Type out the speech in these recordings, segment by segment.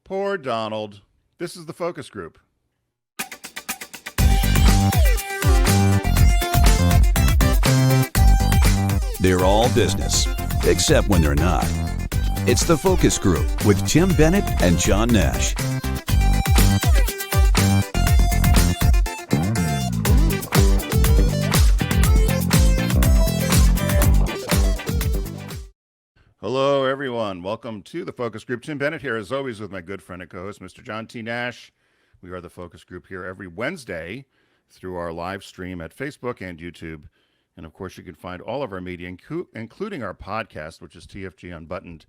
Poor Donald. This is the focus group. They're all business, except when they're not. It's the Focus Group with Tim Bennett and John Nash. Hello, everyone. Welcome to the Focus Group. Tim Bennett here, as always, with my good friend and co-host, Mr. John T. Nash. We are the Focus Group here every Wednesday through our live stream at Facebook and YouTube. And, of course, you can find all of our media, including our podcast, which is TFG Unbuttoned,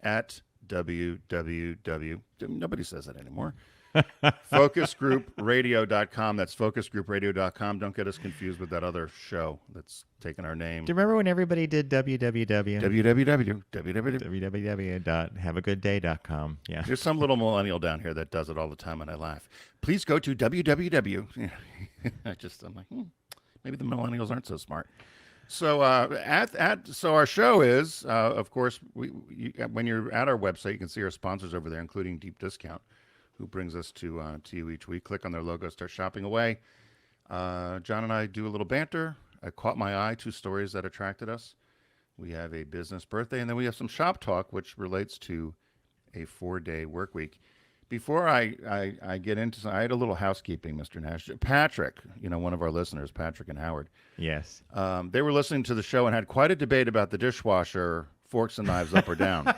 at www. Nobody says that anymore. focusgroupradio.com. That's focusgroupradio.com. Don't get us confused with that other show that's taken our name. Do you remember when everybody did www? www. www.haveagoodday.com. Yeah. There's some little millennial down here that does it all the time, and I laugh. Please go to www. I'm like, maybe the millennials aren't so smart. So so our show is, of course, when you're at our website, you can see our sponsors over there, including Deep Discount, who brings us to you each week. Click on their logo, start shopping away. John and I do a little banter. I caught my eye, 2 stories that attracted us. We have a business birthday, and then we have some shop talk, which relates to a 4-day work week. Before I get into, I had a little housekeeping, Mr. Nash. Patrick, one of our listeners, Patrick and Howard. Yes. They were listening to the show and had quite a debate about the dishwasher, forks and knives up or down.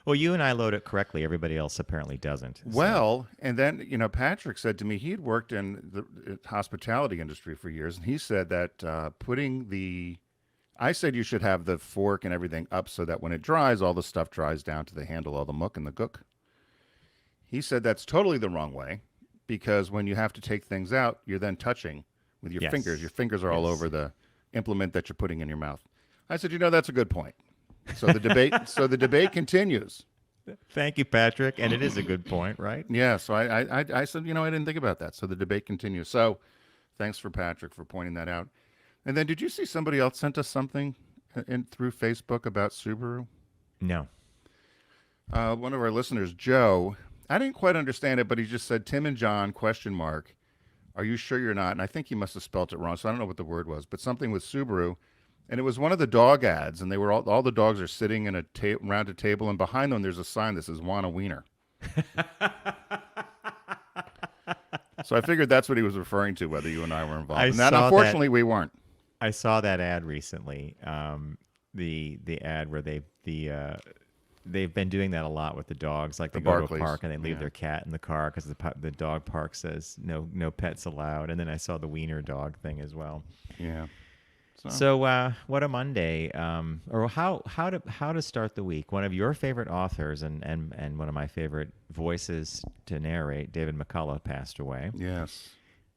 Well, you and I load it correctly. Everybody else apparently doesn't. So. Well, and then, Patrick said to me, he had worked in the hospitality industry for years, and he said that I said you should have the fork and everything up so that when it dries, all the stuff dries down to the handle, all the muck and the gook. He said that's totally the wrong way, because when you have to take things out, you're then touching with your fingers. Your fingers are all over the implement that you're putting in your mouth. I said, that's a good point. So the debate continues. Thank you, Patrick. And it is a good point, right? Yeah. So I said, I didn't think about that. So the debate continues. So thanks for Patrick for pointing that out. And then did you see somebody else sent us something through Facebook about Subaru? No. One of our listeners, Joe, I didn't quite understand it, but he just said, Tim and John, ? Are you sure you're not? And I think he must have spelt it wrong. So I don't know what the word was, but something with Subaru. And it was one of the dog ads, and they were all the dogs are sitting in around a table, and behind them there's a sign that says "Want a Wiener." So I figured that's what he was referring to, whether you and I were involved. And that, unfortunately, we weren't. I saw that ad recently. The ad where they've been doing that a lot with the dogs, like they go to a park and they leave their cat in the car because the dog park says no pets allowed. And then I saw the wiener dog thing as well. Yeah. So what a Monday, or how to start the week. One of your favorite authors and one of my favorite voices to narrate, David McCullough, passed away. Yes.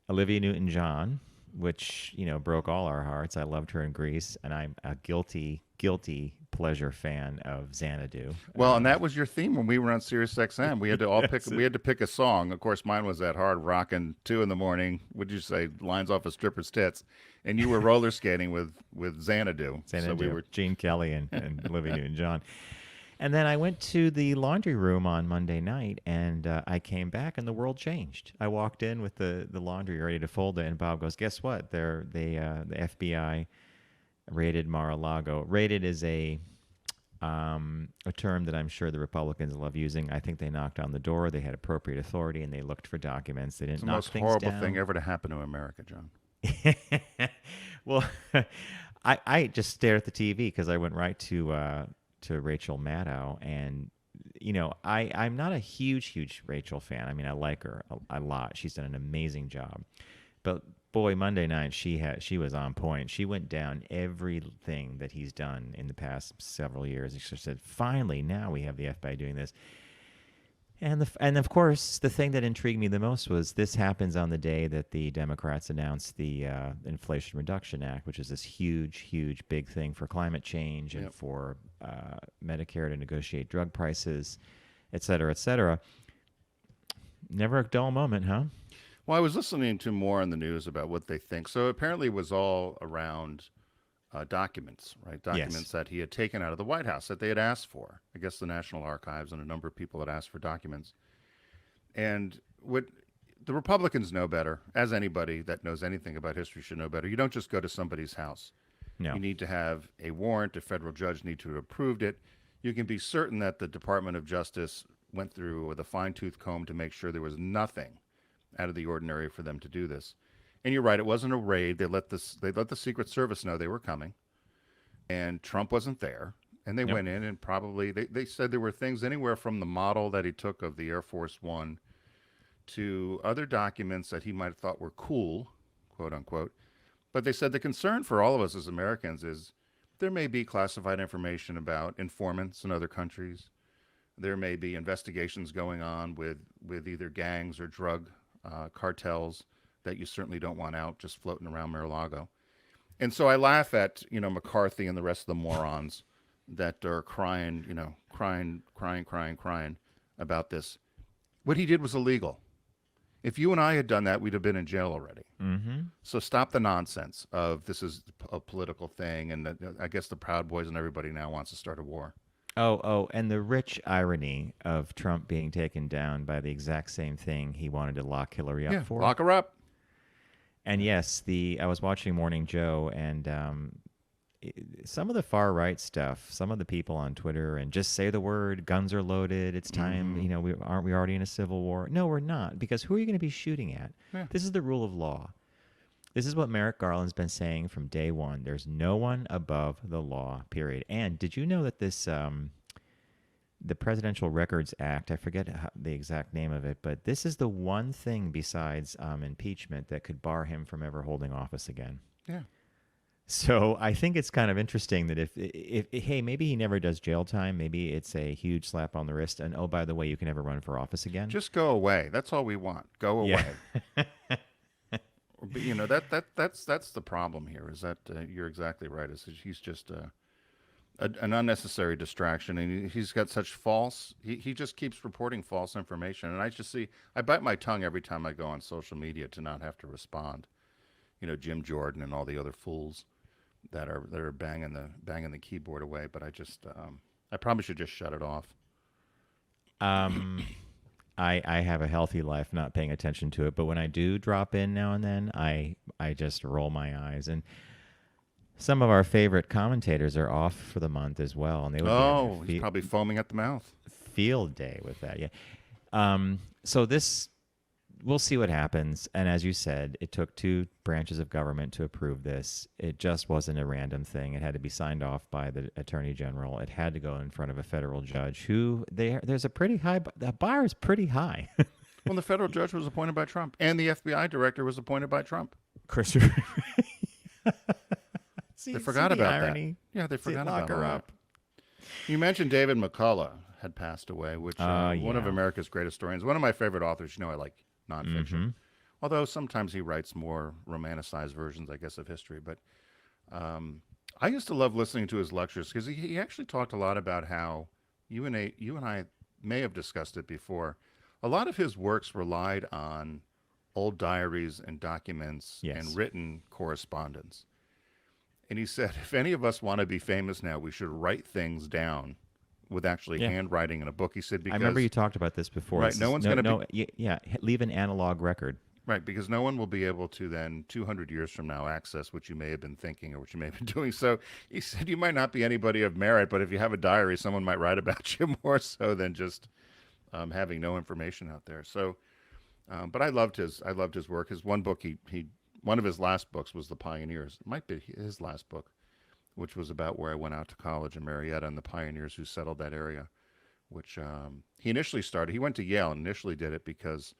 Olivia Newton-John, which broke all our hearts. I loved her in Grease, and I'm a guilty pleasure fan of Xanadu. Well, and that was your theme when we were on Sirius XM. We had to all pick a song. Of course, mine was that hard rockin' 2 a.m. Would you say lines off a stripper's tits? And you were roller skating with Xanadu. So we were Gene Kelly and Olivia Newton-John. And then I went to the laundry room on Monday night, and I came back, and the world changed. I walked in with the laundry ready to fold it, and Bob goes, "Guess what? The FBI raided Mar-a-Lago." Raided is a term that I'm sure the Republicans love using. I think they knocked on the door. They had appropriate authority, and they looked for documents. They didn't knock things down. It's the most horrible thing ever to happen to America, John. Well, I just stared at the TV because I went right to Rachel Maddow, and I'm not a huge Rachel fan. I mean, I like her a lot. She's done an amazing job, but boy, Monday night she was on point. She went down everything that he's done in the past several years. She said, "Finally, now we have the FBI doing this." And of course, the thing that intrigued me the most was this happens on the day that the Democrats announced the Inflation Reduction Act, which is this huge, big thing for climate change and for Medicare to negotiate drug prices, et cetera, et cetera. Never a dull moment, huh? Well, I was listening to more on the news about what they think. So apparently it was all around documents, right? Documents that he had taken out of the White House that they had asked for. I guess the National Archives and a number of people had asked for documents. And what the Republicans know better, as anybody that knows anything about history should know better. You don't just go to somebody's house. No. You need to have a warrant. A federal judge need to have approved it. You can be certain that the Department of Justice went through with a fine-tooth comb to make sure there was nothing out of the ordinary for them to do this. And you're right, it wasn't a raid. They let the Secret Service know they were coming, and Trump wasn't there. And they went in and probably they said there were things anywhere from the model that he took of the Air Force One to other documents that he might have thought were cool, quote unquote. But they said the concern for all of us as Americans is there may be classified information about informants in other countries. There may be investigations going on with either gangs or drug cartels that you certainly don't want out just floating around Mar-a-Lago. And so I laugh at, McCarthy and the rest of the morons that are crying about this. What he did was illegal. If you and I had done that, we'd have been in jail already. Mm-hmm. So stop the nonsense of this is a political thing, and I guess the Proud Boys and everybody now wants to start a war. Oh, and the rich irony of Trump being taken down by the exact same thing he wanted to lock Hillary up for. Lock her up. And yes, I was watching Morning Joe, and some of the far right stuff, some of the people on Twitter, and just say the word, guns are loaded, it's time, aren't we already in a civil war? No, we're not, because who are you going to be shooting at? Yeah. This is the rule of law. This is what Merrick Garland's been saying from day one. There's no one above the law, period. And did you know that this, the Presidential Records Act, I forget the exact name of it, but this is the one thing besides impeachment that could bar him from ever holding office again. Yeah. So I think it's kind of interesting that if hey, maybe he never does jail time, maybe it's a huge slap on the wrist, and oh, by the way, you can never run for office again. Just go away. That's all we want. Go away. Yeah. But that's the problem here. Is that you're exactly right. Is he's just an unnecessary distraction, and he's got such false. He just keeps reporting false information, and I bite my tongue every time I go on social media to not have to respond. Jim Jordan and all the other fools that are banging the keyboard away. But I probably should just shut it off. I have a healthy life, not paying attention to it. But when I do drop in now and then, I just roll my eyes. And some of our favorite commentators are off for the month as well, and they would he's probably foaming at the mouth. Field day with that, yeah. So this. We'll see what happens. And as you said, it took two branches of government to approve this. It just wasn't a random thing. It had to be signed off by the Attorney General. It had to go in front of a federal judge there's a pretty high, the bar is pretty high. Well, the federal judge was appointed by Trump, and the FBI director was appointed by Trump. Christopher. They forgot about irony. that. Yeah, they forgot about lock her that. up. You mentioned David McCullough had passed away, which one of America's great historians, one of my favorite authors. I like nonfiction. Mm-hmm. Although sometimes he writes more romanticized versions, I guess, of history. But I used to love listening to his lectures because he actually talked a lot about how you and I may have discussed it before. A lot of his works relied on old diaries and documents and written correspondence. And he said, if any of us want to be famous now, we should write things down with actually handwriting in a book. He said, because I remember you talked about this before. Right, no one's going to leave an analog record. Right, because no one will be able to then 200 years from now access what you may have been thinking or what you may have been doing. So he said you might not be anybody of merit, but if you have a diary, someone might write about you more so than just having no information out there. So, but I loved his work. His one book, one of his last books was The Pioneers. It might be his last book, which was about where I went out to college in Marietta and the pioneers who settled that area, which he initially started. He went to Yale and initially did it because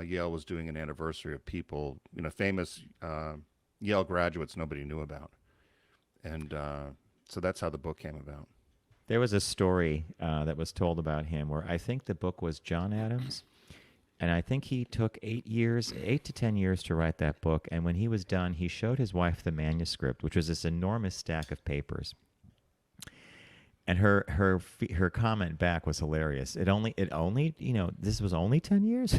Yale was doing an anniversary of people, famous Yale graduates nobody knew about. And so that's how the book came about. There was a story that was told about him where I think the book was John Adams. And I think he took 8 to 10 years to write that book. And when he was done, he showed his wife the manuscript, which was this enormous stack of papers. And her comment back was hilarious. It only, this was only 10 years.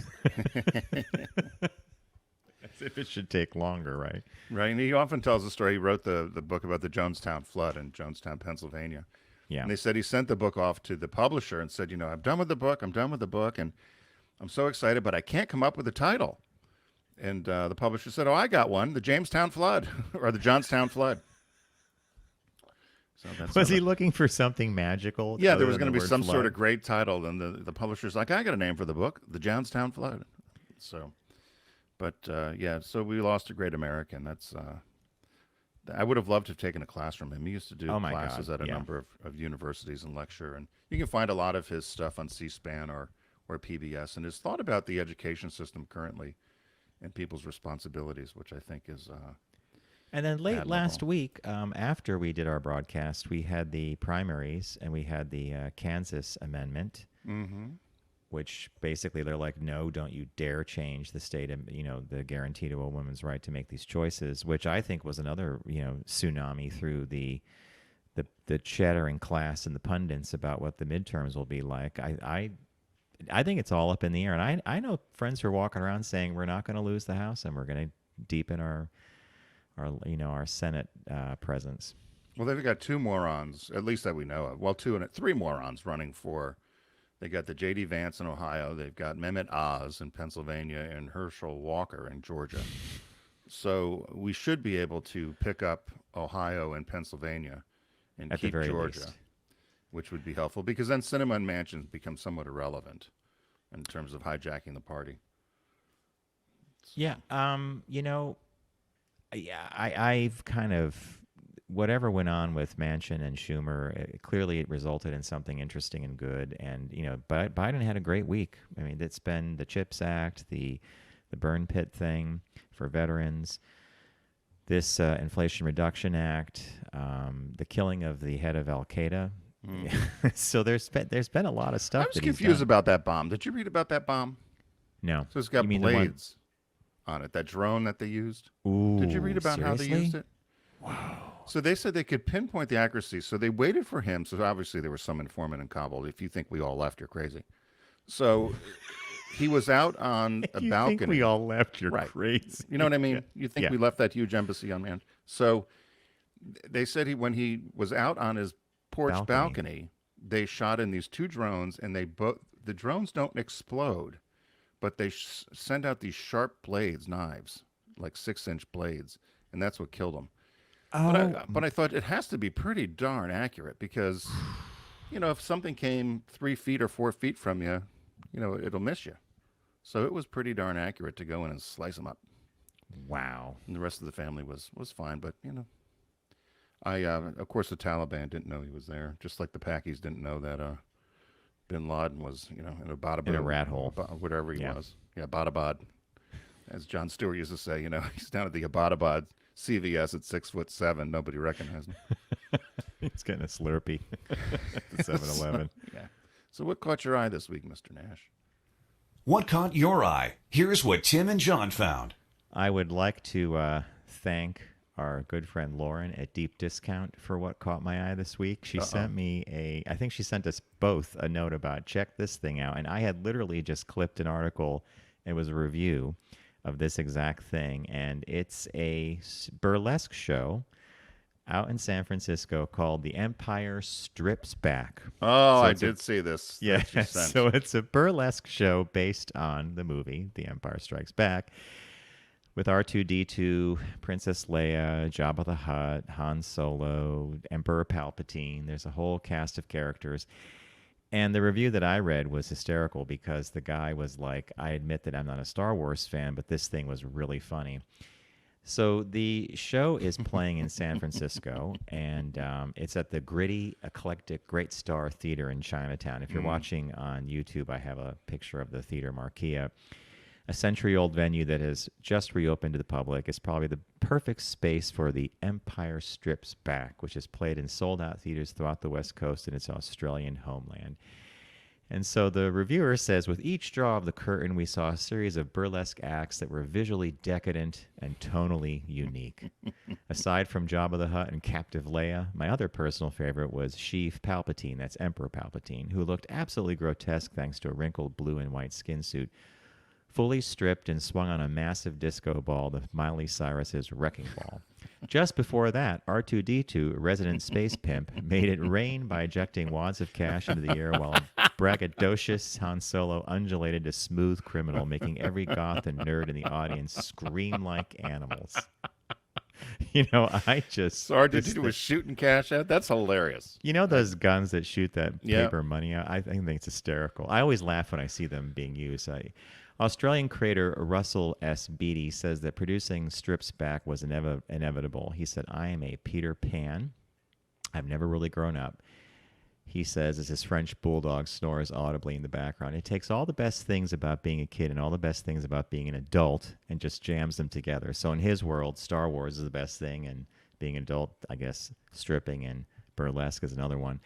if it should take longer, right? Right, and he often tells the story. He wrote the book about the Jonestown flood in Jonestown, Pennsylvania. Yeah. And they said he sent the book off to the publisher and said, I'm done with the book. I'm done with the book, and I'm so excited, but I can't come up with a title. And the publisher said, "Oh, I got one: the Jamestown Flood or the Johnstown Flood." So that's Was he looking for something magical? Yeah, there other was than going the to be word some sort flood? of great title, and the publisher's like, "I got a name for the book: the Johnstown Flood." So, but yeah, so we lost a great American. That's I would have loved to have taken a class from him. He used to do Oh my classes God, at a yeah. number of universities and lecture, and you can find a lot of his stuff on C-SPAN or PBS, and his thought about the education system currently and people's responsibilities, which I think is And then late last admirable. week, after we did our broadcast, we had the primaries and we had the Kansas amendment, which basically they're like, no, don't you dare change the state, the guarantee to a woman's right to make these choices, which I think was another, tsunami through the chattering class and the pundits about what the midterms will be like. I think it's all up in the air, and I know friends who are walking around saying we're not going to lose the House and we're going to deepen our Senate presence. Well, they've got two morons, at least that we know of. Well, three morons running for. They got the J.D. Vance in Ohio. They've got Mehmet Oz in Pennsylvania and Herschel Walker in Georgia. So we should be able to pick up Ohio and Pennsylvania and At the keep very Georgia, least. which would be helpful because then cinema and mansions become somewhat irrelevant in terms of hijacking the party. Yeah, yeah, I've kind of whatever went on with Manchin and Schumer. Clearly, it resulted in something interesting and good. And Biden had a great week. I mean, it's been the CHIPS Act, the burn pit thing for veterans, this Inflation Reduction Act, the killing of the head of Al Qaeda. So there's been a lot of stuff. I was that he's confused done. about that bomb. Did you read about that bomb? No, So it's got You mean the one- blades on it. That drone that they used. Ooh, Did you read about how they seriously? used it? Wow. So they said they could pinpoint the accuracy. So they waited for him. So obviously there was some informant in Kabul. If you think we all left, you're crazy. So he was out on a You balcony. think we all left? You're Right. crazy. You know what I mean? You think Yeah. we left that huge embassy unmanned? So they said when he was out on his porch balcony, they shot in these two drones, and the drones don't explode, but they send out these sharp blades, knives, like 6-inch blades, and that's what killed him. But I thought it has to be pretty darn accurate because, if something came 3 feet or 4 feet from you, it'll miss you. So it was pretty darn accurate to go in and slice them up. Wow. And the rest of the family was fine, but of course the Taliban didn't know he was there, just like the Pakis didn't know that Bin Laden was, in Abbottabad, In a rat hole. whatever he Yeah. was. Yeah, Abbottabad, as John Stewart used to say. He's down at the Abbottabad CVS at 6'7". Nobody recognized him. He's getting a Slurpee at the 7-Eleven. Yeah. So what caught your eye this week, Mr. Nash? What caught your eye? Here's what Tim and John found. I would like to thank our good friend Lauren at Deep Discount for what caught my eye this week. She sent me I think she sent us both a note about check this thing out. And I had literally just clipped an article. It was a review of this exact thing. And it's a burlesque show out in San Francisco called The Empire Strips Back. Oh, So I it's a- did see this. Yeah, that you sent. so it's a burlesque show based on the movie The Empire Strikes Back with R2-D2, Princess Leia, Jabba the Hutt, Han Solo, Emperor Palpatine. There's a whole cast of characters. And the review that I read was hysterical because the guy was like, I admit that I'm not a Star Wars fan, but this thing was really funny. So the show is playing in San Francisco, and it's at the gritty, eclectic Great Star Theater in Chinatown. If you're watching on YouTube, I have a picture of the theater marquee up. A century-old venue that has just reopened to the public. It's probably the perfect space for The Empire Strips Back, which is played in sold-out theaters throughout the West Coast and its Australian homeland. And so the reviewer says, with each draw of the curtain, we saw a series of burlesque acts that were visually decadent and tonally unique. Aside from Jabba the Hutt and Captive Leia, my other personal favorite was Sheev Palpatine, that's Emperor Palpatine, who looked absolutely grotesque thanks to a wrinkled blue and white skin suit fully stripped and swung on a massive disco ball, the Miley Cyrus's Wrecking Ball. Just before that, R2-D2, resident space pimp, made it rain by ejecting wads of cash into the air while braggadocious Han Solo undulated a smooth criminal, making every goth and nerd in the audience scream like animals. You know, I just... So R2-D2 was shooting cash out? That's hilarious. You know those guns that shoot that Yeah. paper money out? I think it's hysterical. I always laugh when I see them being used. Australian creator Russell S. Beatty says that producing strips back was inevitable. He said, I am a Peter Pan. I've never really grown up. He says as his French bulldog snores audibly in the background. It takes all the best things about being a kid and all the best things about being an adult and just jams them together. So in his world, Star Wars is the best thing, and being an adult, I guess, stripping and burlesque is another one.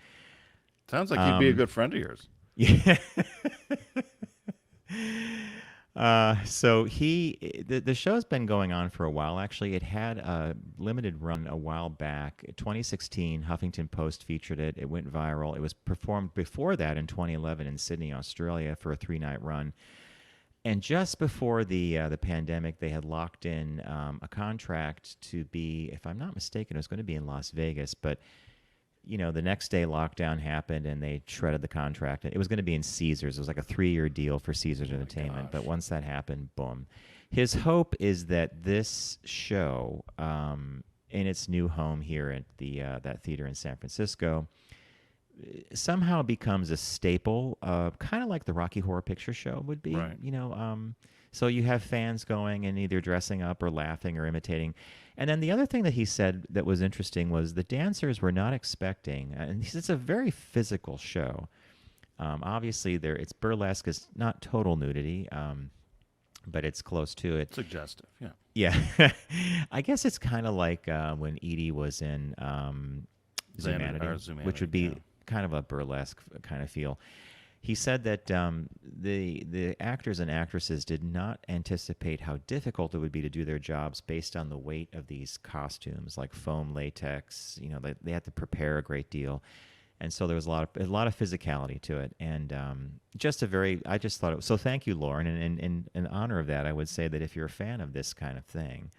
Sounds like he'd be a good friend of yours. Yeah. So the show's been going on for a while. Actually, it had a limited run a while back. 2016, Huffington Post featured it. It went viral. It was performed before that in 2011 in Sydney, Australia, for a 3-night run. And just before the pandemic, they had locked in a contract to be, if I'm not mistaken, it was going to be in Las Vegas, but you know, the next day lockdown happened and they shredded the contract. It was going to be in Caesars. It was like a 3-year deal for Caesars Entertainment. But once that happened, boom. His hope is that this show, in its new home here at the that theater in San Francisco, somehow becomes a staple, kind of like the Rocky Horror Picture Show would be. Right. You know, so you have fans going and either dressing up or laughing or imitating. And then the other thing that he said that was interesting was the dancers were not expecting, and he said it's a very physical show. Obviously, it's burlesque, it's not total nudity, but it's close to it. Suggestive, yeah. Yeah. I guess it's kind of like when Edie was in Zumanity, which would be kind of a burlesque kind of feel. He said that the actors and actresses did not anticipate how difficult it would be to do their jobs based on the weight of these costumes, like foam latex. You know, they had to prepare a great deal, and so there was a lot of physicality to it, and I just thought it was, so. Thank you, Lauren, and in honor of that, I would say that if you're a fan of this kind of thing,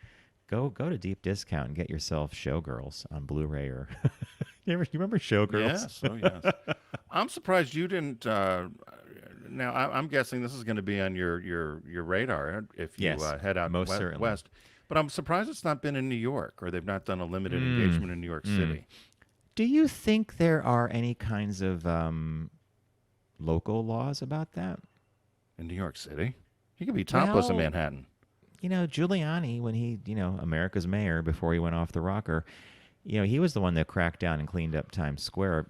go to Deep Discount and get yourself Showgirls on Blu-ray or. You remember Showgirls? Yes, oh yes. I'm surprised you didn't. Now I'm guessing this is going to be on your radar if you head out most certainly. west. But I'm surprised it's not been in New York, or they've not done a limited engagement in New York City. Do you think there are any kinds of local laws about that? In New York City, you could be topless in Manhattan. You know, Giuliani, when he, America's mayor before he went off the rocker, he was the one that cracked down and cleaned up Times Square,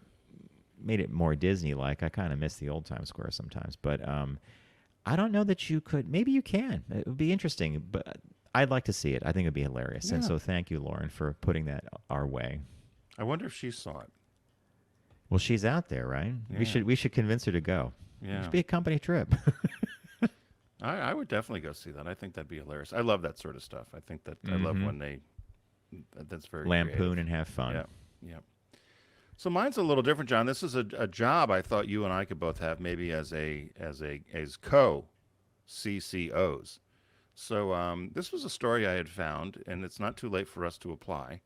made it more Disney-like. I kind of miss the old Times Square sometimes, but I don't know that you could. Maybe you can. It would be interesting, but I'd like to see it. I think it would be hilarious. Yeah. And so thank you, Lauren, for putting that our way. I wonder if she saw it. Well, she's out there, right? Yeah. We should convince her to go. Yeah. It should be a company trip. I would definitely go see that. I think that'd be hilarious. I love that sort of stuff. I think that I love when that's very lampoon creative. And have fun. Yeah. So mine's a little different, John. This is a job I thought you and I could both have, maybe as co-CCOs. So this was a story I had found, and it's not too late for us to apply.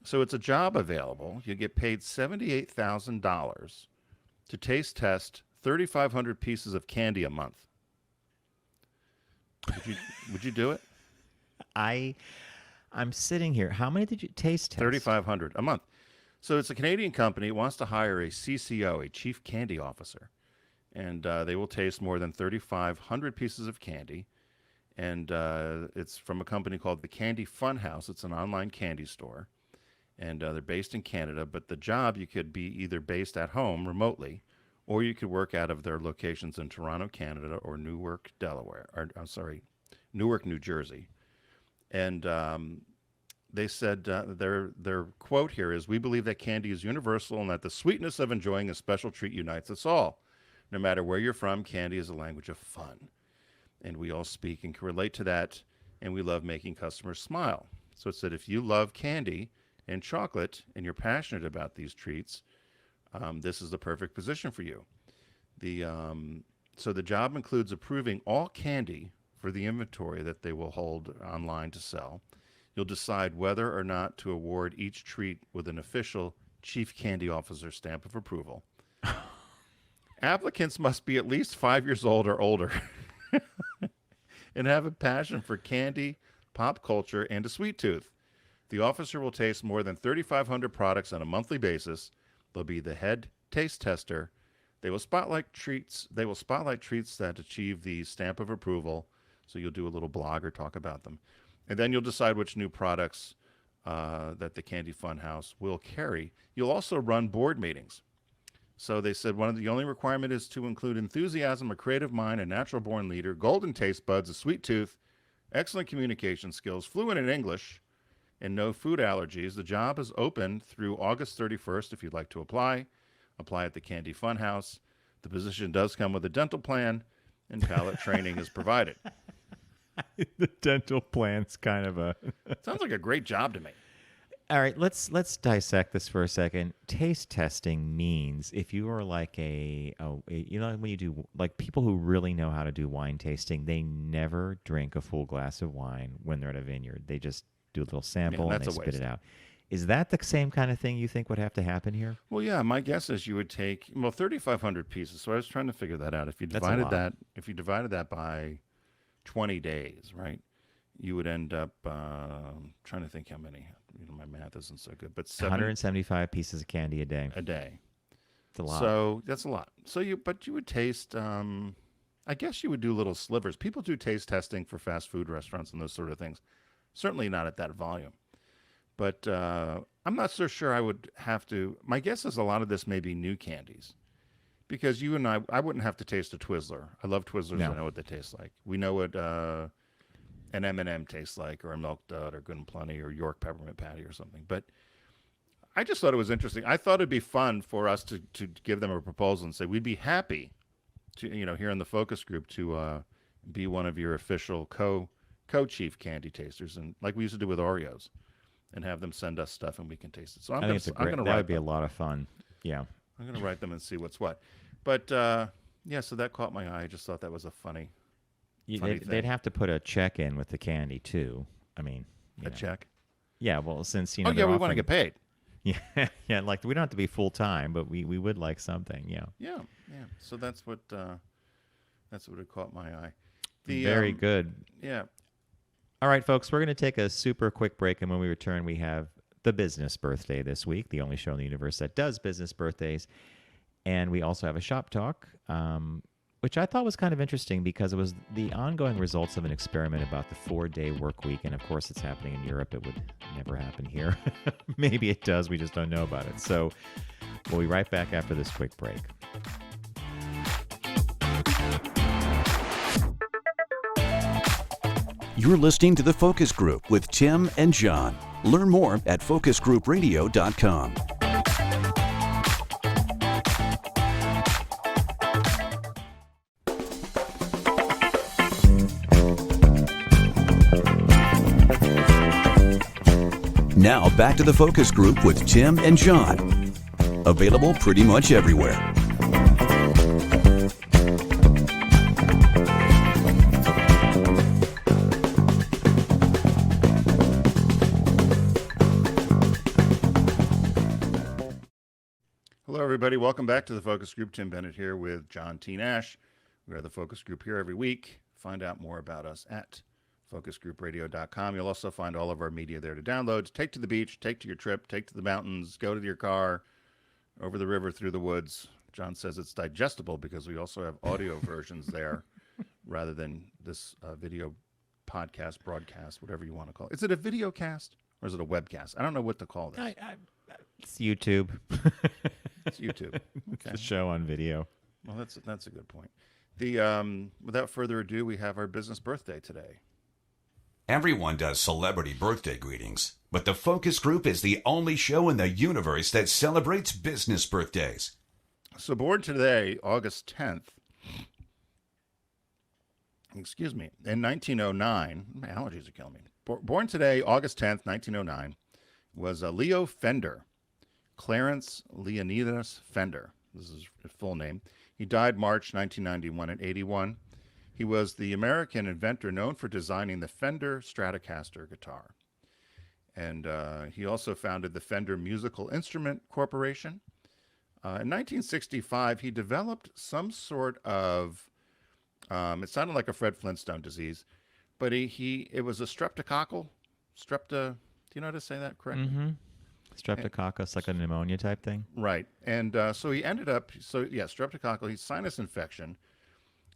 So it's a job available. You get paid $78,000 to taste test 3,500 pieces of candy a month. Would you do it? I'm sitting here. How many did you taste test? 3,500 a month. So it's a Canadian company. It wants to hire a CCO, a Chief Candy Officer, and they will taste more than 3,500 pieces of candy. And it's from a company called the Candy Funhouse. It's an online candy store, and they're based in Canada. But the job, you could be either based at home remotely, or you could work out of their locations in Toronto, Canada, or Newark, Delaware. Newark, New Jersey. And they said their quote here is, "We believe that candy is universal and that the sweetness of enjoying a special treat unites us all. No matter where you're from, candy is a language of fun. And we all speak and can relate to that, and we love making customers smile." So it said if you love candy and chocolate and you're passionate about these treats, this is the perfect position for you. The So the job includes approving all candy for the inventory that they will hold online to sell. You'll decide whether or not to award each treat with an official Chief Candy Officer stamp of approval. Applicants must be at least 5 years old or older and have a passion for candy, pop culture, and a sweet tooth. The officer will taste more than 3,500 products on a monthly basis. They'll be the head taste tester. They will spotlight treats that achieve the stamp of approval. So you'll do a little blog or talk about them. And then you'll decide which new products that the Candy Funhouse will carry. You'll also run board meetings. So they said the only requirement is to include enthusiasm, a creative mind, a natural-born leader, golden taste buds, a sweet tooth, excellent communication skills, fluent in English, and no food allergies. The job is open through August 31st if you'd like to apply. Apply at the Candy Funhouse. The position does come with a dental plan, and palate training is provided. The dental plan's kind of a... Sounds like a great job to me. All right, let's dissect this for a second. Taste testing means if you are like when you do, like, people who really know how to do wine tasting, they never drink a full glass of wine when they're at a vineyard. They just do a little sample and they spit it out. Is that the same kind of thing you think would have to happen here? Well, yeah, my guess is you would take 3,500 pieces. So I was trying to figure that out. If you divided that by 20 days, right? You would end up trying to think how many. My math isn't so good, but 175 pieces of candy a day. A day. It's a lot. So that's a lot. So you would taste. I guess you would do little slivers. People do taste testing for fast food restaurants and those sort of things. Certainly not at that volume. But I'm not so sure I would have to. My guess is a lot of this may be new candies. Because you and I wouldn't have to taste a Twizzler. I love Twizzlers. No. I know what they taste like. We know what an M&M tastes like, or a Milk Dud, or Good and Plenty, or York Peppermint Patty, or something. But I just thought it was interesting. I thought it'd be fun for us to give them a proposal and say we'd be happy to, here in the focus group to be one of your official co-chief candy tasters, and like we used to do with Oreos, and have them send us stuff and we can taste it. So that would be a lot of fun. Yeah. I'm going to write them and see what's what. But, so that caught my eye. I just thought that was a funny thing. They'd have to put a check in with the candy, too. I mean, check? Yeah, well, since, we want to get paid. Yeah, yeah. Like, we don't have to be full-time, but we would like something, yeah. Yeah. So that's what it caught my eye. Very good. Yeah. All right, folks, we're going to take a super quick break, and when we return, we have the business birthday this week, the only show in the universe that does business birthdays. And we also have a shop talk, which I thought was kind of interesting because it was the ongoing results of an experiment about the 4-day work week. And of course, it's happening in Europe. It would never happen here. Maybe it does. We just don't know about it. So we'll be right back after this quick break. You're listening to The Focus Group with Tim and John. Learn more at focusgroupradio.com. Now back to The Focus Group with Tim and John. Available pretty much everywhere. Hello, everybody. Welcome back to the Focus Group. Tim Bennett here with John T. Nash. We are the Focus Group here every week. Find out more about us at focusgroupradio.com. You'll also find all of our media there to download. Take to the beach, take to your trip, take to the mountains, go to your car, over the river, through the woods. John says it's digestible because we also have audio versions there rather than this video podcast, broadcast, whatever you want to call it. Is it a video cast or is it a webcast? I don't know what to call this. It's YouTube. It's YouTube. Okay. It's a show on video. Well, that's a good point. Without further ado, we have our business birthday today. Everyone does celebrity birthday greetings, but the Focus Group is the only show in the universe that celebrates business birthdays. So born today, August 10th, in 1909, my allergies are killing me. Born today, August 10th, 1909, was Leo Fender, Clarence Leonidas Fender. This is his full name. He died March 1991 at 81. He was the American inventor known for designing the Fender Stratocaster guitar. And he also founded the Fender Musical Instrument Corporation. In 1965, he developed some sort of, it sounded like a Fred Flintstone disease, but it was a streptococcal, do you know how to say that correctly? Mm-hmm. Streptococcus, like a pneumonia type thing. Right. And so he ended up, streptococcal, he's sinus infection,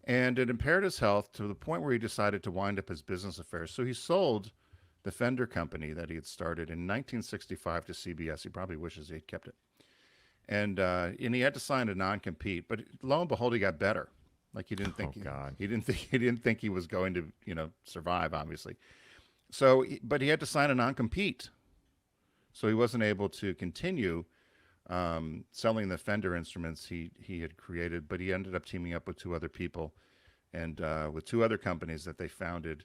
and it impaired his health to the point where he decided to wind up his business affairs. So he sold the Fender company that he had started in 1965 to CBS. He probably wishes he had kept it. And he had to sign a non-compete, but lo and behold, he got better. Like he didn't think he didn't think he was going to, survive, obviously. So, but he had to sign a non-compete. So he wasn't able to continue selling the Fender instruments he had created, but he ended up teaming up with two other people and with two other companies that they founded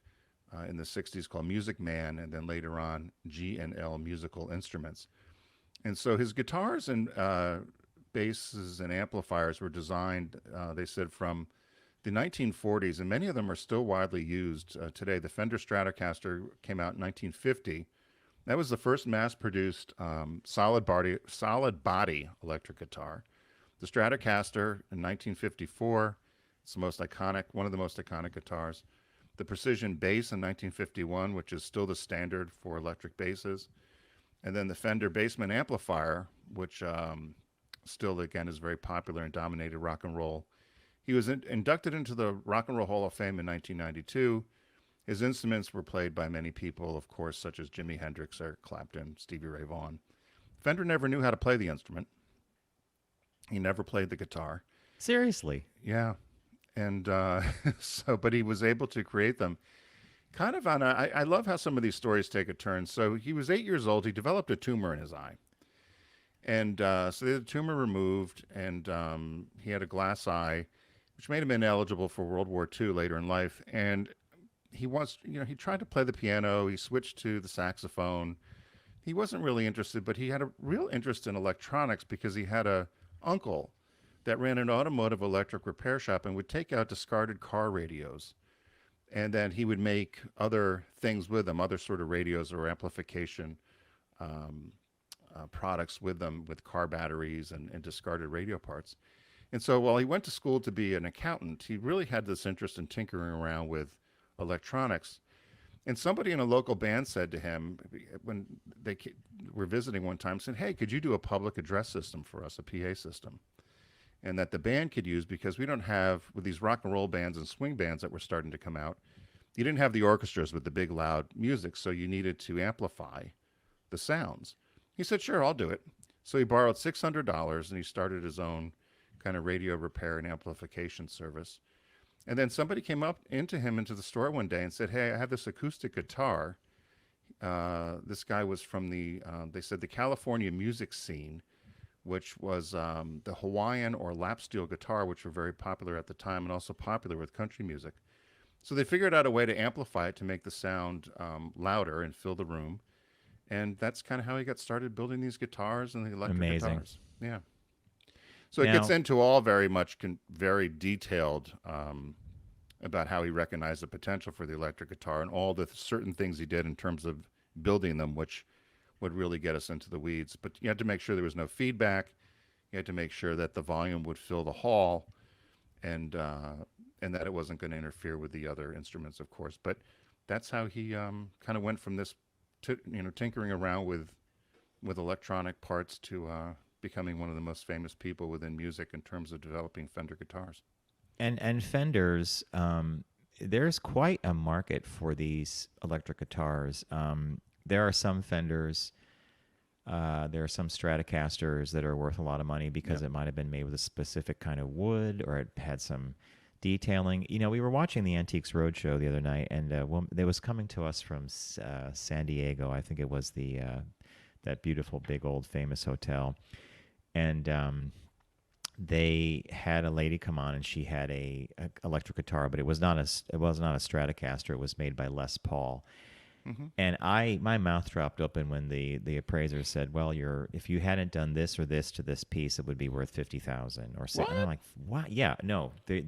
in the 60s called Music Man, and then later on G&L Musical Instruments. And so his guitars and basses and amplifiers were designed, they said, from the 1940s, and many of them are still widely used today. The Fender Stratocaster came out in 1950. That was the first mass-produced solid body electric guitar. The Stratocaster in 1954, it's the most iconic, one of the most iconic guitars. The Precision Bass in 1951, which is still the standard for electric basses. And then the Fender Bassman amplifier, which still, again, is very popular and dominated rock and roll. He was inducted into the Rock and Roll Hall of Fame in 1992. His instruments were played by many people, of course, such as Jimi Hendrix, Eric Clapton, Stevie Ray Vaughan. Fender never knew how to play the instrument. He never played the guitar. Seriously? Yeah. And but he was able to create them kind of on I love how some of these stories take a turn. So he was 8 years old. He developed a tumor in his eye. And so they had the tumor removed, and he had a glass eye, which made him ineligible for World War II later in life. And he tried to play the piano. He switched to the saxophone. He wasn't really interested, but he had a real interest in electronics because he had a uncle that ran an automotive electric repair shop and would take out discarded car radios. And then he would make other things with them, other sort of radios or amplification products with them, with car batteries and discarded radio parts. And so while he went to school to be an accountant, he really had this interest in tinkering around with electronics. And somebody in a local band said to him, when they were visiting one time, said, "Hey, could you do a public address system for us, a PA system?" And that the band could use, because we don't have, with these rock and roll bands and swing bands that were starting to come out, you didn't have the orchestras with the big loud music, so you needed to amplify the sounds. He said, "Sure, I'll do it." So he borrowed $600 and he started his own kind of radio repair and amplification service. And then somebody came up into the store one day and said, "Hey, I have this acoustic guitar." This guy was from they said, the California music scene, which was the Hawaiian or lap steel guitar, which were very popular at the time and also popular with country music. So they figured out a way to amplify it to make the sound louder and fill the room. And that's kind of how he got started building these guitars and the electric guitars. Yeah. So it gets into all very much very detailed about how he recognized the potential for the electric guitar and all the certain things he did in terms of building them, which would really get us into the weeds. But you had to make sure there was no feedback. You had to make sure that the volume would fill the hall, and that it wasn't going to interfere with the other instruments, of course. But that's how he kind of went from this, tinkering around with electronic parts to becoming one of the most famous people within music in terms of developing Fender guitars. And Fenders, there's quite a market for these electric guitars. There are some Fenders, there are some Stratocasters that are worth a lot of money because it might have been made with a specific kind of wood, or it had some detailing. We were watching the Antiques Roadshow the other night, and they was coming to us from San Diego. I think it was that beautiful, big, old, famous hotel. And they had a lady come on, and she had a electric guitar, but it was not a Stratocaster. It was made by Les Paul. And my mouth dropped open when the appraiser said, "Well, if you hadn't done this or this to this piece, it would be worth 50,000 or so." And I'm like, "What? Yeah, no. There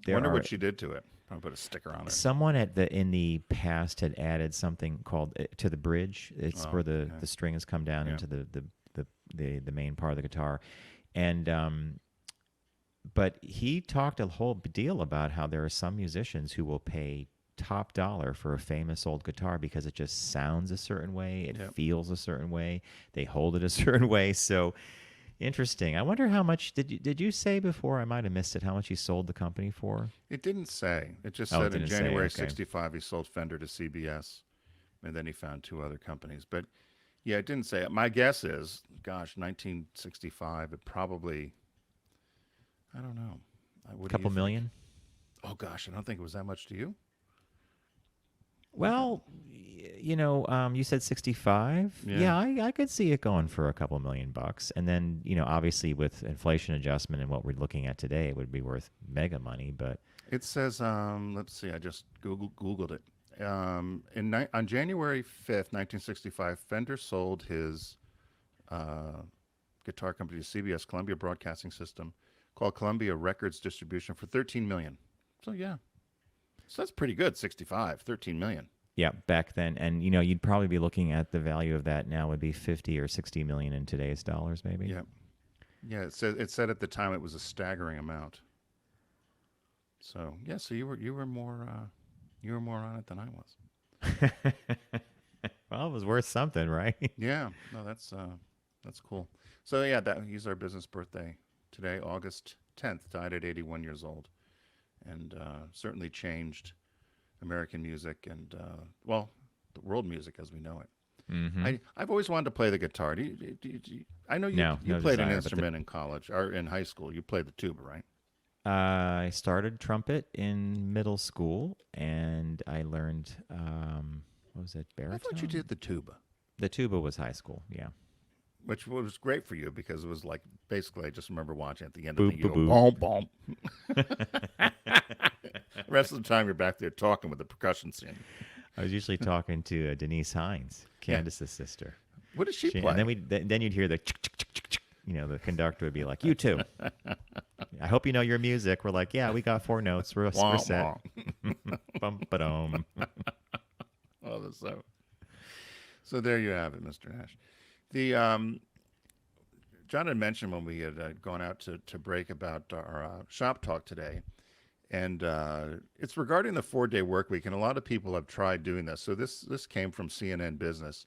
Wonder are what she did to it. Probably put a sticker on it. someone in the past had added something called to the bridge. It's where the strings come down into the main part of the guitar, and but he talked a whole deal about how there are some musicians who will pay top dollar for a famous old guitar because it just sounds a certain way, it feels a certain way, they hold it a certain way. So interesting. I wonder how much did you say before? I might have missed it. How much he sold the company for? It didn't say. It just Oh, it said in didn't say, January okay. '65 he sold Fender to CBS, and then he found 2 other companies. But yeah, it didn't say. My guess is, gosh, 1965. It probably, I don't know. What A do you couple think? million? Oh gosh, I don't think it was that much to you. Well, you said 65. Yeah. I could see it going for a couple $1,000,000. And then, obviously with inflation adjustment and what we're looking at today, it would be worth mega money. But It says, let's see, I just Googled it. On January 5th, 1965, Fender sold his guitar company to CBS, Columbia Broadcasting System, called Columbia Records Distribution, for $13 million. So yeah, so that's pretty good. 65, $13 million. yeah, back then. And, you'd probably be looking at the value of that now would be 50 or 60 million in today's dollars, maybe. Yeah, yeah. It said at the time it was a staggering amount. So yeah, so you were more on it than I was. Well, it was worth something, right? Yeah, no, that's cool. So yeah, he's our business birthday today, August 10th. Died at 81 years old, and certainly changed American music and the world music as we know it. Mm-hmm. I've always wanted to play the guitar. I know you No played an desire, but instrument in college or in high school. You played the tuba, right? I started trumpet in middle school, and I learned, what was it, baritone? I thought you did the tuba, The tuba was high school, yeah. which was great for you because it was like basically I just remember watching at the end Boop, of the thing, you boop, go boom boom. The rest of the time you're back there talking with the percussion scene. I was usually talking to Denise Hines, Candace's sister. What does she play? And then you'd hear the the conductor would be like, "You too. I hope you know your music." We're like, "Yeah, we got 4 notes. We're Wah, set." Bum, ba-dum. Oh, that's so there you have it, Mr. Nash. The John had mentioned when we had gone out to break about our shop talk today, and it's regarding the 4-day work week, and a lot of people have tried doing this. So this came from CNN Business.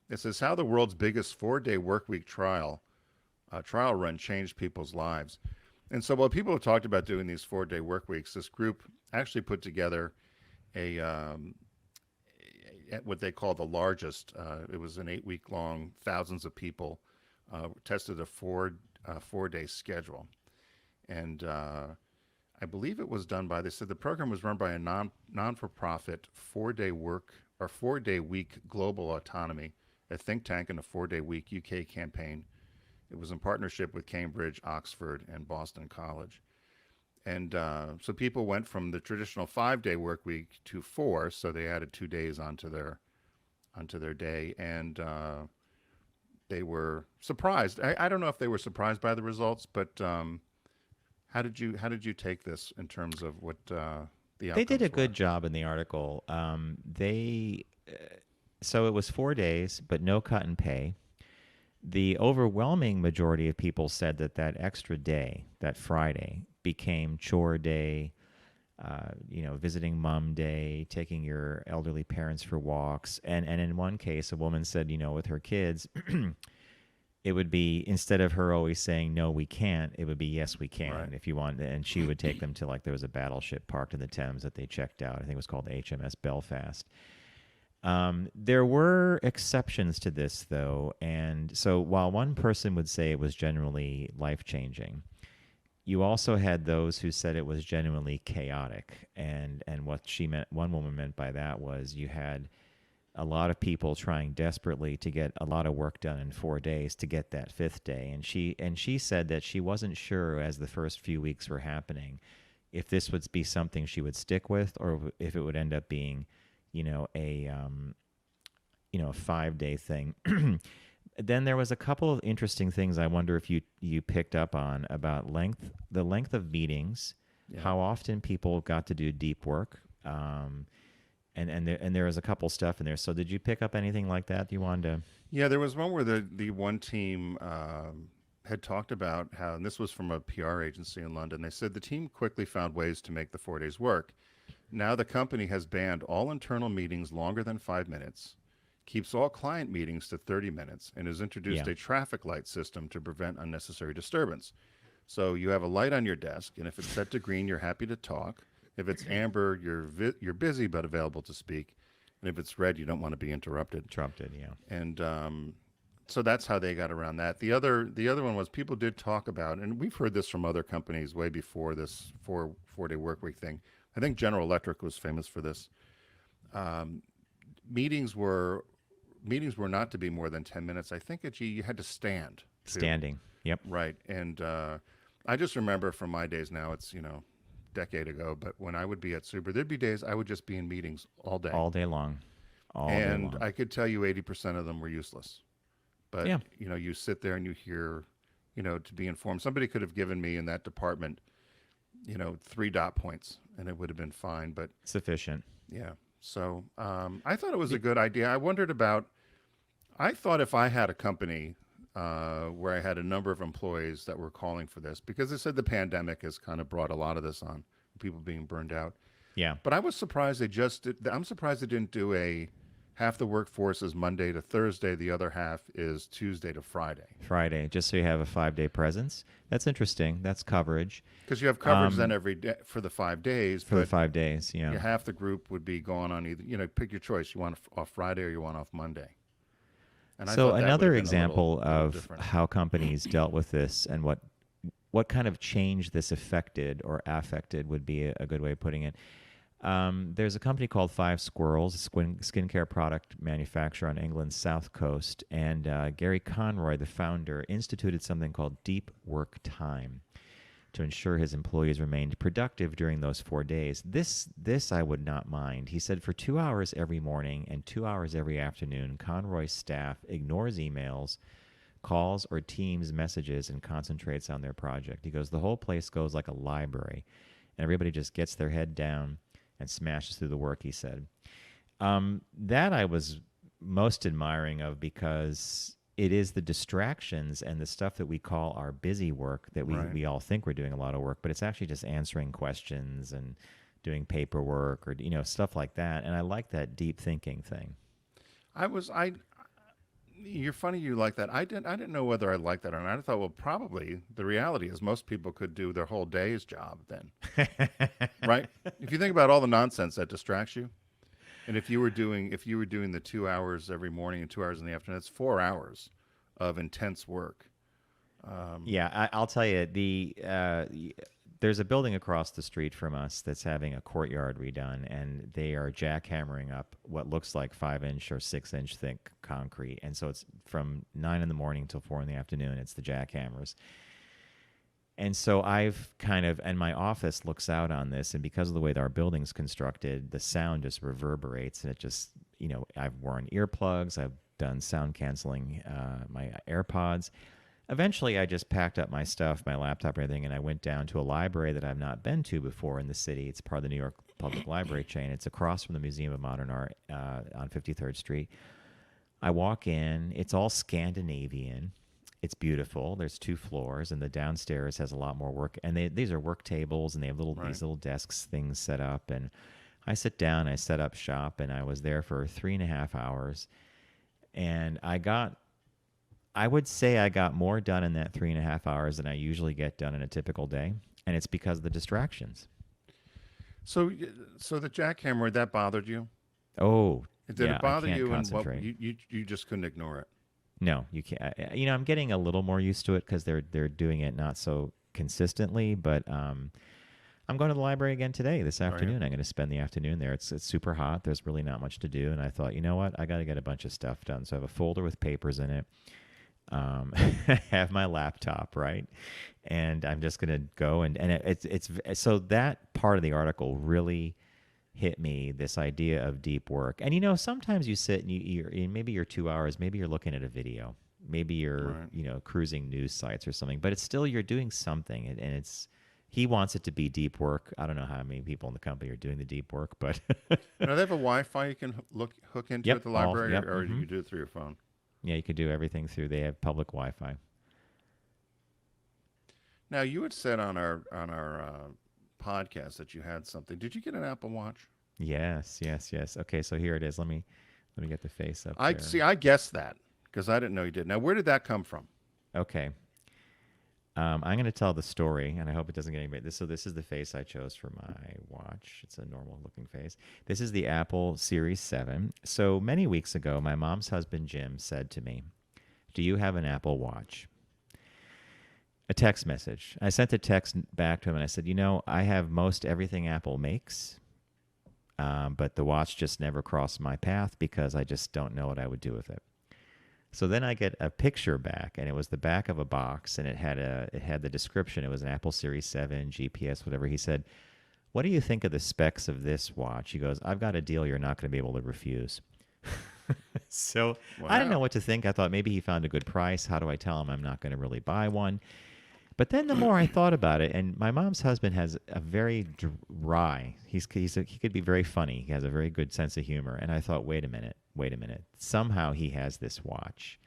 It says how the world's biggest 4-day work week trial run changed people's lives. And so while people have talked about doing these 4-day work weeks, this group actually put together a what they call the largest. It was an 8-week long, thousands of people tested a 4-day schedule, and I believe it was done by. They said the program was run by a non-for-profit 4-day work or 4-day week global autonomy, a think tank, and a 4-day week UK campaign. It was in partnership with Cambridge, Oxford, and Boston College. And so people went from the traditional 5-day work week to 4, so they added 2 days onto their day, and they were surprised. I don't know if they were surprised by the results, but how did you take this in terms of what the They did a outcomes good were? job in the article. So it was 4 days, but no cut in pay. The overwhelming majority of people said that extra day, that Friday, became chore day, visiting mom day, taking your elderly parents for walks. And in one case, a woman said, with her kids, it would be, instead of her always saying, no, we can't, it would be, yes, we can, Right. if you want. And she would take them to, there was a battleship parked in the Thames that they checked out. I think it was called HMS Belfast. There were exceptions to this, though, and so while one person would say it was generally life-changing, you also had those who said it was genuinely chaotic, and what one woman meant by that was you had a lot of people trying desperately to get a lot of work done in 4 days to get that 5th day, and she said that she wasn't sure as the first few weeks were happening if this would be something she would stick with or if it would end up being a 5-day thing. Then there was a couple of interesting things I wonder if you picked up on about the length of meetings, how often people got to do deep work, and there was a couple stuff in there. So did you pick up anything like that you wanted to? Yeah, there was one where the one team had talked about how, and this was from a PR agency in London, they said the team quickly found ways to make the 4 days work. Now the company has banned all internal meetings longer than 5 minutes, keeps all client meetings to 30 minutes, and has introduced a traffic light system to prevent unnecessary disturbance. So you have a light on your desk, and if it's set to green, you're happy to talk. If it's amber, you're busy but available to speak. And if it's red, you don't want to be interrupted. And so that's how they got around that. The other one was people did talk about, and we've heard this from other companies way before this 4-day work week thing. I think General Electric was famous for this. Meetings were not to be more than 10 minutes. I think you had to stand. Standing. Yep. Right. And I just remember from my days now, it's, decade ago, but when I would be at Subaru, there'd be days I would just be in meetings all day. All day long. And I could tell you 80% of them were useless. But, you sit there and you hear, to be informed. Somebody could have given me in that department, 3 dot points, and it would have been fine. But sufficient. Yeah. So I thought it was a good idea. I thought if I had a company where I had a number of employees that were calling for this, because they said the pandemic has kind of brought a lot of this on, people being burned out. Yeah. But I was surprised I'm surprised they didn't do half the workforce is Monday to Thursday, the other half is Tuesday to Friday. Just so you have a 5-day presence. That's interesting. That's coverage. Because you have coverage then every day for the 5 days. For the 5 days, yeah. Half the group would be gone on either, pick your choice. You want off Friday or you want off Monday. And so another example of how companies dealt with this and what kind of change this affected or affected would be a good way of putting it. There's a company called Five Squirrels, a skincare product manufacturer on England's south coast, and Gary Conroy, the founder, instituted something called deep work time to ensure his employees remained productive during those 4 days. This I would not mind. He said for 2 hours every morning and 2 hours every afternoon, Conroy's staff ignores emails, calls, or Teams messages and concentrates on their project. He goes, the whole place goes like a library, and everybody just gets their head down and smashes through the work, he said. That I was most admiring of, because it is the distractions and the stuff that we call our busy work that we all think we're doing a lot of work, but it's actually just answering questions and doing paperwork or stuff like that. And I like that deep thinking thing. You're funny you like that. I didn't know whether I liked that or not. I thought, well, probably the reality is most people could do their whole day's job then. Right? If you think about all the nonsense that distracts you. And if you were doing the 2 hours every morning and 2 hours in the afternoon, it's 4 hours of intense work. I'll tell you, there's a building across the street from us that's having a courtyard redone, and they are jackhammering up what looks like 5-inch or 6-inch thick concrete. And so it's from 9 in the morning till 4 in the afternoon. It's the jackhammers. And so and my office looks out on this, and because of the way that our building's constructed, the sound just reverberates, and it just, I've worn earplugs, I've done sound canceling, my AirPods. Eventually, I just packed up my stuff, my laptop and everything, and I went down to a library that I've not been to before in the city. It's part of the New York Public Library chain. It's across from the Museum of Modern Art on 53rd Street. I walk in. It's all Scandinavian. It's beautiful. There's 2 floors, and the downstairs has a lot more work. And these are work tables, and they have these little desks things set up. And I sit down, I set up shop, and I was there for 3.5 hours. And I would say I got more done in that 3.5 hours than I usually get done in a typical day. And it's because of the distractions. So the jackhammer, that bothered you? Oh, did it bother you? Concentrate. And you just couldn't ignore it? No, you can't. I'm getting a little more used to it because they're doing it not so consistently. But I'm going to the library again today, this afternoon. I'm going to spend the afternoon there. It's super hot. There's really not much to do. And I thought, you know what? I got to get a bunch of stuff done. So I have a folder with papers in it. Have my laptop, right? And I'm just going to go. And it's so that part of the article really hit me, this idea of deep work. And sometimes you sit and maybe you're 2 hours, maybe you're looking at a video, maybe you're cruising news sites or something, but it's still you're doing something, and it's he wants it to be deep work. I don't know how many people in the company are doing the deep work, but Now they have a Wi-Fi you can hook into Yep, at the library, yep, or do you do it through your phone? yeah, you could do everything through. They have public Wi-Fi. Now you had said on our podcast that you had something. Did you get an Apple Watch? Yes. Okay, so here it is. Let me get the face up. I there. see. I guessed that because I didn't know you did. Now, where did that come from? Okay. I'm going to tell the story, and I hope it doesn't get anybody. So this is the face I chose for my watch. It's a normal-looking face. This is the Apple Series 7. So many weeks ago, my mom's husband, Jim, said to me, "Do you have an Apple Watch?" A text message. I sent a text back to him, and I said, I have most everything Apple makes, but the watch just never crossed my path because I just don't know what I would do with it. So then I get a picture back, and it was the back of a box, and it had the description. It was an Apple Series 7, GPS, whatever. He said, "What do you think of the specs of this watch?" He goes, "I've got a deal you're not going to be able to refuse." So I didn't know what to think. I thought maybe he found a good price. How do I tell him I'm not going to really buy one? But then the more I thought about it, and my mom's husband has a very dry, he could be very funny. He has a very good sense of humor. And I thought, wait a minute. Somehow he has this watch,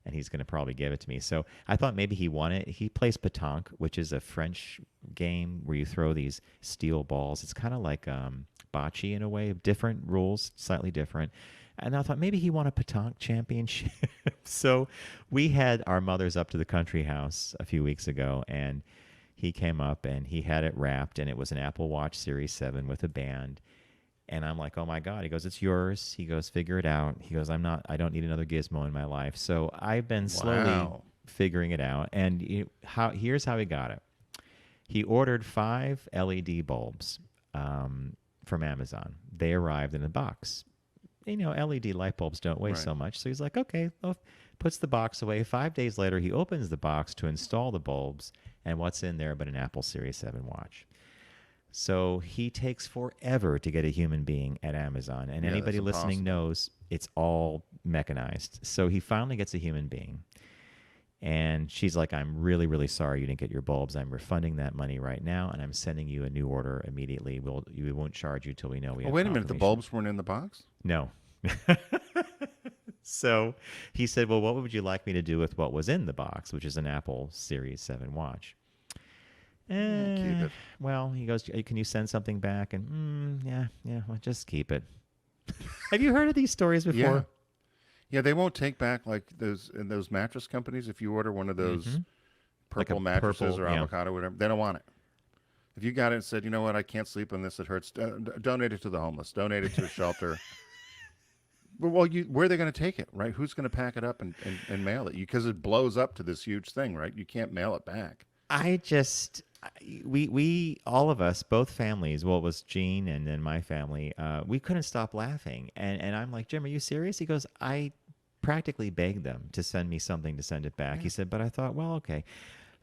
and he's going to probably give it to me. So I thought maybe he won it. He plays pétanque, which is a French game where you throw these steel balls. It's kind of like bocce in a way, different rules, slightly different. And I thought maybe he won a pétanque championship. So we had our mothers up to the country house a few weeks ago, and he came up and he had it wrapped, and it was an Apple Watch Series 7 with a band. And I'm like, oh my God. He goes, "It's yours." He goes, "Figure it out." He goes, I don't need another gizmo in my life. So I've been slowly figuring it out. And here's how he got it. He ordered 5 LED bulbs from Amazon. They arrived in a box. LED light bulbs don't weigh so much. So he's like, okay, well, puts the box away. 5 days later, he opens the box to install the bulbs, and what's in there but an Apple Series 7 watch. So he takes forever to get a human being at Amazon, and anybody listening knows it's all mechanized. So he finally gets a human being, and she's like, "I'm really, really sorry you didn't get your bulbs. I'm refunding that money right now, and I'm sending you a new order immediately. We won't charge you till we know we have wait a minute. The confirmation." bulbs weren't in the box? No. So he said, "Well, what would you like me to do with what was in the box, which is an Apple Series 7 watch?" Keep it. Well, he goes, "Can you send something back?" And yeah, well, just keep it. Have you heard of these stories before? Yeah, they won't take back like those mattress companies. If you order one of those purple mattresses or avocado, whatever, they don't want it. If you got it and said, "You know what, I can't sleep on this, it hurts," donate it to the homeless, donate it to a shelter. Well, where are they going to take it, right? Who's going to pack it up and mail it? Because it blows up to this huge thing, right? You can't mail it back. We all of us, both families, well, it was Gene and then my family, we couldn't stop laughing. And I'm like, "Jim, are you serious?" He goes, "I practically begged them to send me something to send it back." He said, "But I thought, well, okay."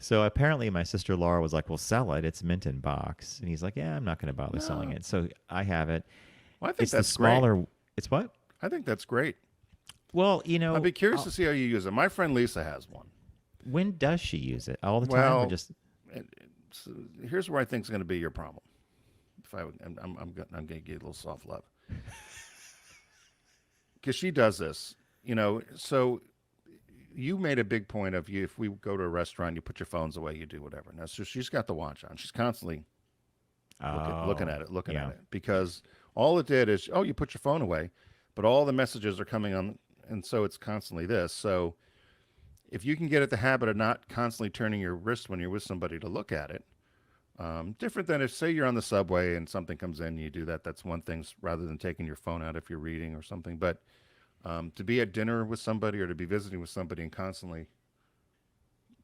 So apparently my sister Laura was like, "Well, sell it. It's mint in box." And he's like, "Yeah, I'm not going to bother selling it." So I have it. Well, I think it's that's the smaller. great. It's what? I think that's great. Well, I'd be curious to see how you use it. My friend Lisa has one. When does she use it? All the time? Well, or just... here's where I think is going to be your problem. I'm going to give you a little soft love. Because she does this, so you made a big point of if we go to a restaurant, you put your phones away, you do whatever. Now, so she's got the watch on. She's constantly looking at it, because all it did is, you put your phone away, but all the messages are coming on, and so it's constantly this. So if you can get at the habit of not constantly turning your wrist when you're with somebody to look at it, different than if, say, you're on the subway and something comes in and you do that. That's one thing, rather than taking your phone out if you're reading or something. But to be at dinner with somebody or to be visiting with somebody and constantly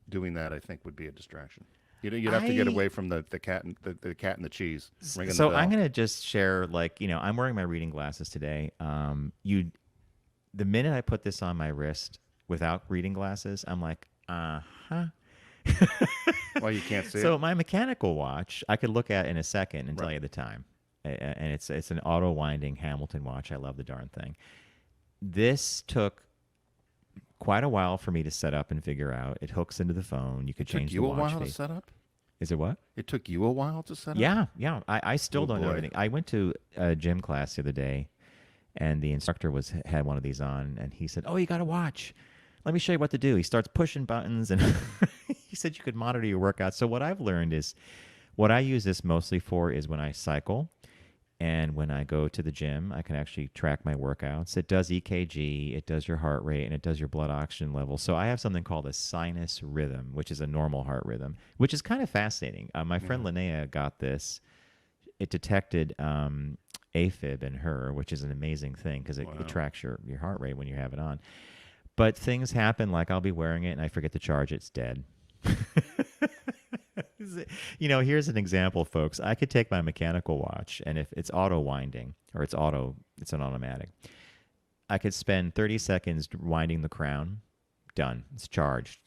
doing that, I think would be a distraction. You'd have to get away from the cat and the cat and the cheese. Ringing So the bell. I'm going to just share, I'm wearing my reading glasses today. The minute I put this on my wrist without reading glasses, I'm like, uh-huh. Well, you can't see it. So my mechanical watch, I could look at in a second and tell you the time. and it's an auto winding Hamilton watch. I love the darn thing. This took quite a while for me to set up and figure out. It hooks into the phone. You could change the watch Took you a while face. to set up? Is it what? It took you a while to set up? Yeah. I still don't know boy. everything. I went to a gym class the other day, and the instructor had one of these on, and he said, "Oh, you got a watch. Let me show you what to do." He starts pushing buttons, and he said you could monitor your workouts. So what I've learned is, what I use this mostly for is when I cycle, and when I go to the gym, I can actually track my workouts. It does EKG, it does your heart rate, and it does your blood oxygen level. So I have something called a sinus rhythm, which is a normal heart rhythm, which is kind of fascinating. My friend Linnea got this. It detected AFib in her, which is an amazing thing because it tracks your heart rate when you have it on. But things happen, like I'll be wearing it and I forget to charge it, it's dead. Here's an example, folks. I could take my mechanical watch, and if it's auto winding, or it's an automatic, I could spend 30 seconds winding the crown. Done. It's charged,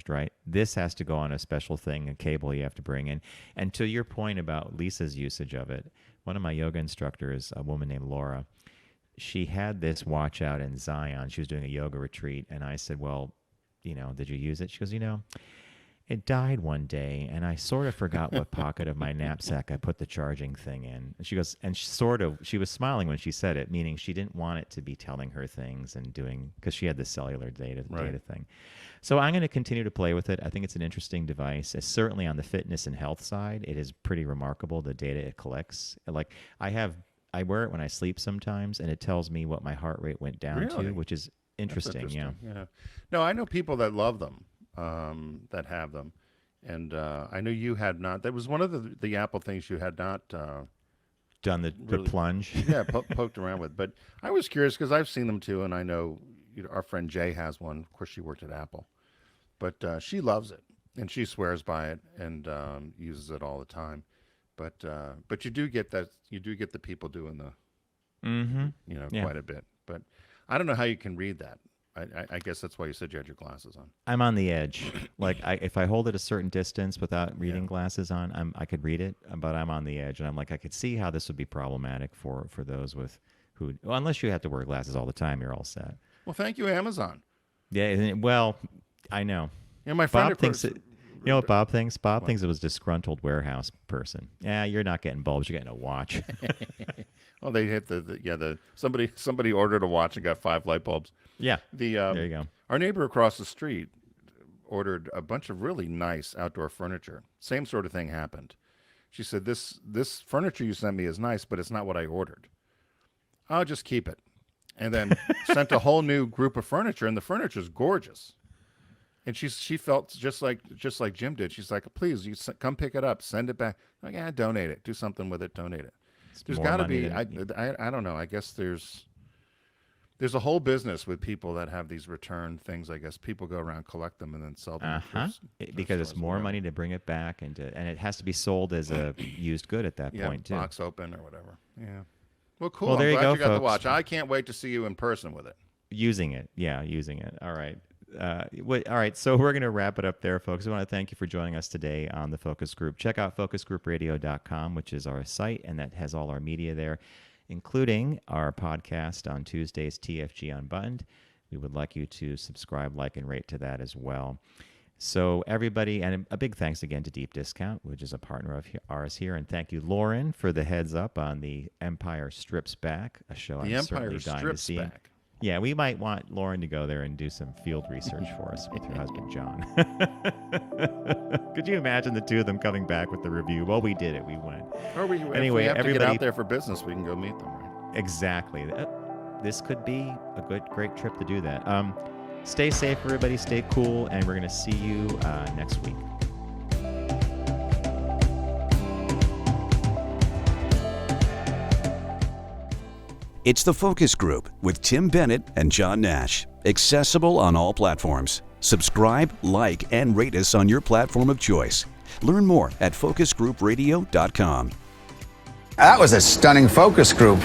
right? This has to go on a special thing, a cable you have to bring in. And to your point about Lisa's usage of it, one of my yoga instructors, a woman named Laura, she had this watch out in Zion. She was doing a yoga retreat, and I said, well, did you use it? She goes, it died one day, and I sort of forgot what pocket of my knapsack I put the charging thing in. And she goes, and she was smiling when she said it, meaning she didn't want it to be telling her things and doing, because she had the cellular data thing. So I'm going to continue to play with it. I think it's an interesting device. It's certainly on the fitness and health side, it is pretty remarkable, the data it collects. Like I wear it when I sleep sometimes, and it tells me what my heart rate went down to, which is interesting. Yeah. No, I know people that love them. That have them, and I know you had not. That was one of the Apple things you had not done the plunge. Yeah, poked around with. But I was curious because I've seen them too, and I know our friend Jay has one. Of course, she worked at Apple, but she loves it and she swears by it and uses it all the time. But you do get that. You do get the people doing the, quite a bit. But I don't know how you can read that. I guess that's why you said you had your glasses on. I'm on the edge. Like if I hold it a certain distance without reading glasses on, I could read it, but I'm on the edge, and I'm like, I could see how this would be problematic for those unless you have to wear glasses all the time, you're all set. Well, thank you, Amazon. Yeah. Well, I know. Yeah, my friend Bob thinks it. You know what Bob thinks? Bob thinks it was a disgruntled warehouse person. Yeah, you're not getting bulbs. You're getting a watch. Well, they hit somebody ordered a watch and got 5 light bulbs. Yeah. There you go. Our neighbor across the street ordered a bunch of really nice outdoor furniture. Same sort of thing happened. She said, this furniture you sent me is nice, but it's not what I ordered. I'll just keep it. And then sent a whole new group of furniture, and the furniture's gorgeous. And she felt just like Jim did. She's like, please, come pick it up, send it back. I'm like, donate it, do something with it, donate it. There's got to be. I don't know. I guess there's a whole business with people that have these return things. I guess people go around, collect them, and then sell them. Because it's more money to bring it back, and it has to be sold as a used good at that point too. Box open or whatever. Yeah. Well, cool. Well, there I'm glad you got folks. the watch. I can't wait to see you in person with it. Using it. All right. All right, so we're going to wrap it up there, folks. I want to thank you for joining us today on the Focus Group. Check out focusgroupradio.com, which is our site, and that has all our media there, including our podcast on Tuesdays, TFG Unbuttoned. We would like you to subscribe, like, and rate to that as well. So everybody, and a big thanks again to Deep Discount, which is a partner of ours here, and thank you, Lauren, for the heads up on the Empire Strips Back, a show I'm certainly dying to see. Back. Yeah, we might want Lauren to go there and do some field research for us with her husband, John. Could you imagine the two of them coming back with the review? Well, we did it. We went. If we have to get out there for business, we can go meet them, right? Exactly. This could be a great trip to do that. Stay safe, everybody. Stay cool, and we're going to see you next week. It's The Focus Group with Tim Bennett and John Nash. Accessible on all platforms. Subscribe, like, and rate us on your platform of choice. Learn more at focusgroupradio.com. That was a stunning focus group.